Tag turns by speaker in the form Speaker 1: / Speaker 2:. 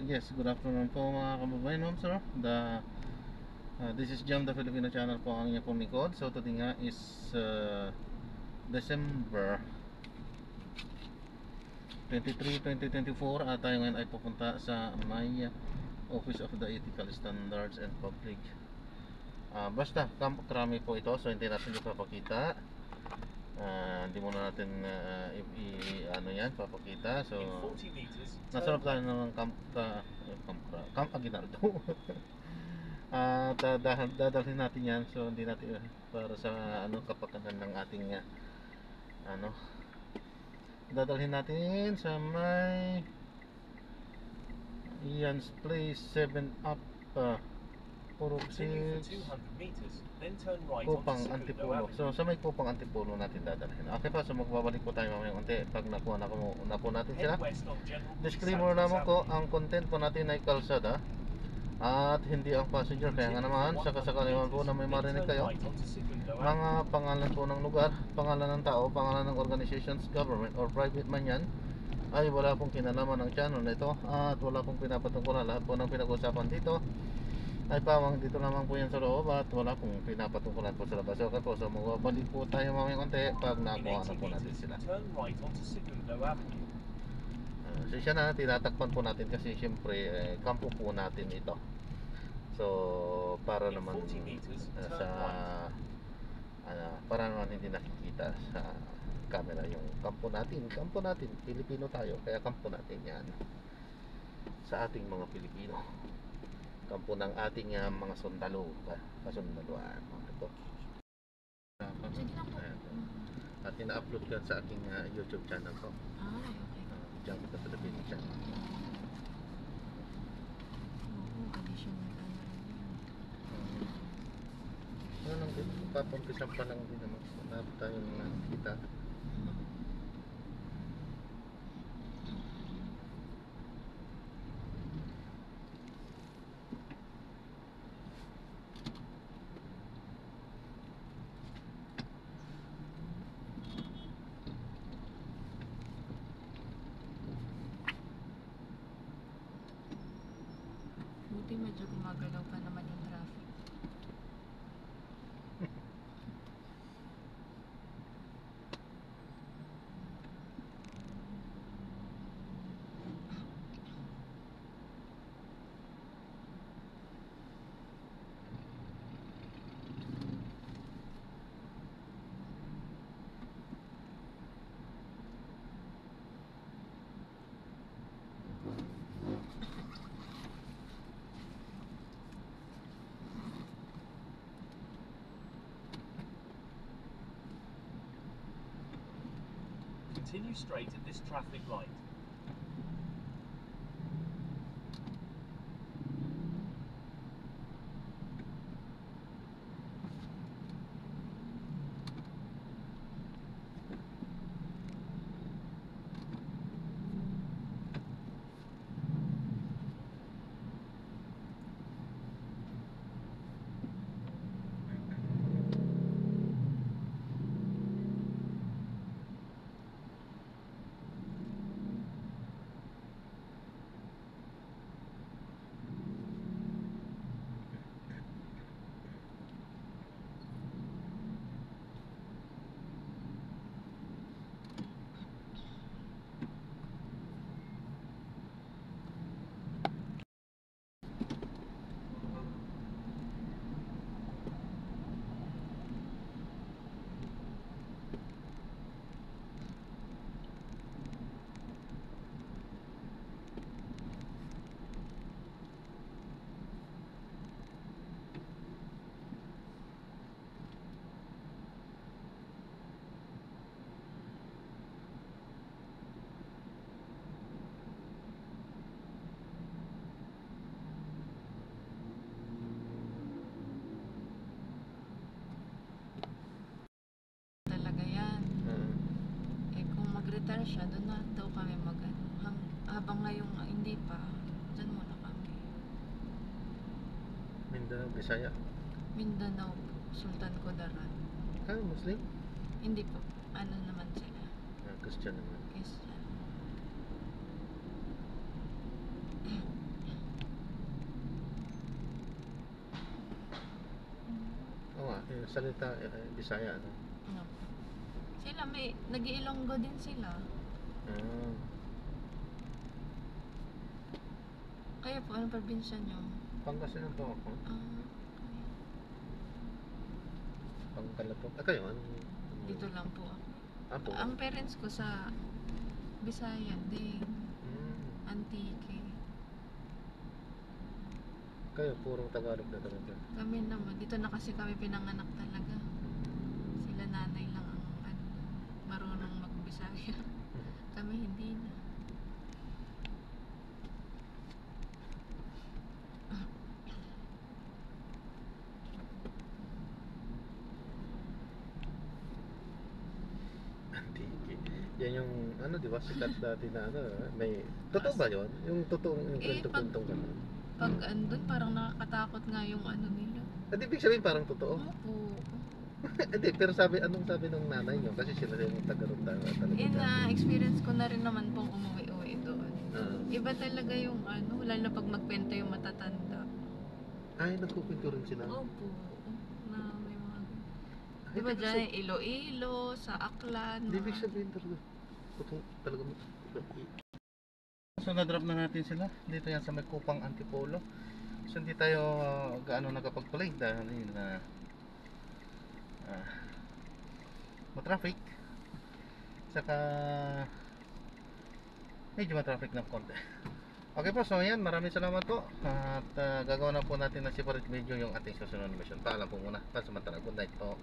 Speaker 1: Yes, good afternoon po mga kababayan, ma'am sir. This is Jam the Filipino channel po ang inyong pong likod. So today nga is December 23, 2024 at tayo ngayon ay pupunta sa may Office of the Ethical Standards and Public. Basta Camp Crame po ito, so hindi natin ipapakita. Hindi muna natin ano yan, papakita. So nasarap tayo ng Camp Aguinaldo. At dadalhin natin yan, so hindi natin para sa kapakanan ng ating dadalhin natin sa may Ian's Place 7 Up Purupsi Kupang Antipolo. So sa may Kupang Antipolo natin dadalhin. Okay pa, so magbabalik po tayo mamaya unti pag nakuha na po natin sila. Disclaimer naman ko, ang content po natin ay kalsada at hindi ang passenger, kaya nga naman sa kasakaliwan po na may marinig kayo mga pangalan po ng lugar, pangalan ng tao, pangalan ng organizations, government or private man yan, ay wala pong kinalaman ng channel na ito at wala pong pinapatungkulan. Lahat po ng pinag-usapan dito ay pawang dito naman po yan sa loob at wala pong pinapatungkulan po sa labas. Okay po, so magbabalik po tayo mamaya konti pag nakuha na po natin sila. So siya na, tinatakpan po natin kasi siyempre kampo po natin ito. So para naman para naman hindi nakikita sa camera yung kampo natin, Pilipino tayo, kaya kampo natin yan sa ating mga Pilipino, kampo ng ating mga sundalo, kasundaluan. Ito at ina-upload ko sa aking YouTube channel ko. Jam the Filipino channel. Ano lang din, papampisan pa lang din naman. Marami tayong nakikita.
Speaker 2: Buti medyo gumagalaw pa naman yung traffic.
Speaker 3: Continue straight at this traffic light.
Speaker 2: Mag-retire siya, doon na daw kami habang ngayong hindi pa, dyan muna kami.
Speaker 1: Mindanao, Bisaya?
Speaker 2: Mindanao, Sultan Kudarat.
Speaker 1: Muslim?
Speaker 2: Hindi po, ano naman sila?
Speaker 1: Christian naman.
Speaker 2: Christian.
Speaker 1: salita Bisaya ano.
Speaker 2: Ano po. Sila may nag-Ilonggo din sila.
Speaker 1: Ah,
Speaker 2: Kaya po, anong probinsya nyo?
Speaker 1: Pangasinan po ako.
Speaker 2: Ah,
Speaker 1: Pangkalapog. Kayo ano?
Speaker 2: dito lang po ako.
Speaker 1: Apo.
Speaker 2: Ang parents ko sa Bisaya din. Antique.
Speaker 1: Kayo purong Tagalog na talaga.
Speaker 2: Kami naman, dito na kasi kami pinanganak talaga. Sila nanay lang ang marunong mag-Bisaya. Kami hindi na.
Speaker 1: Antique. Yan yung ano, di ba? Sikat dati na ano, may totoo ba 'yon? Yung totoong yung kwento-kwentong ganun.
Speaker 2: Pag andun, parang nakakatakot nga yung ano nila.
Speaker 1: At ibig sabihin parang totoo.
Speaker 2: Opo.
Speaker 1: Hindi, pero anong sabi ng nanay nyo? Kasi sila yung taga-roon talaga.
Speaker 2: Experience ko na rin naman pong umuwi-uwi doon.
Speaker 1: Ah.
Speaker 2: Iba talaga yung ano, lalo na pag magkwento yung matatanda.
Speaker 1: Ay, nagkukwento rin sila.
Speaker 2: Opo. Na may mga...
Speaker 1: Ay,
Speaker 2: Diba
Speaker 1: ibig
Speaker 2: dyan, Iloilo, sa Aklan.
Speaker 1: Hindi ibig sabihin talaga. Totoo talaga. So, na-drop na natin sila. Dito yan sa may Kupang Antipolo. So, hindi tayo gaano nakapag-play dahil na matraffic. Saka medyo matraffic ng konti. Okay po, so yan, maraming salamat po. At gagawa na po natin ng separate video yung ating susunod na mission. Paalam po muna. Pansamantala, good night po.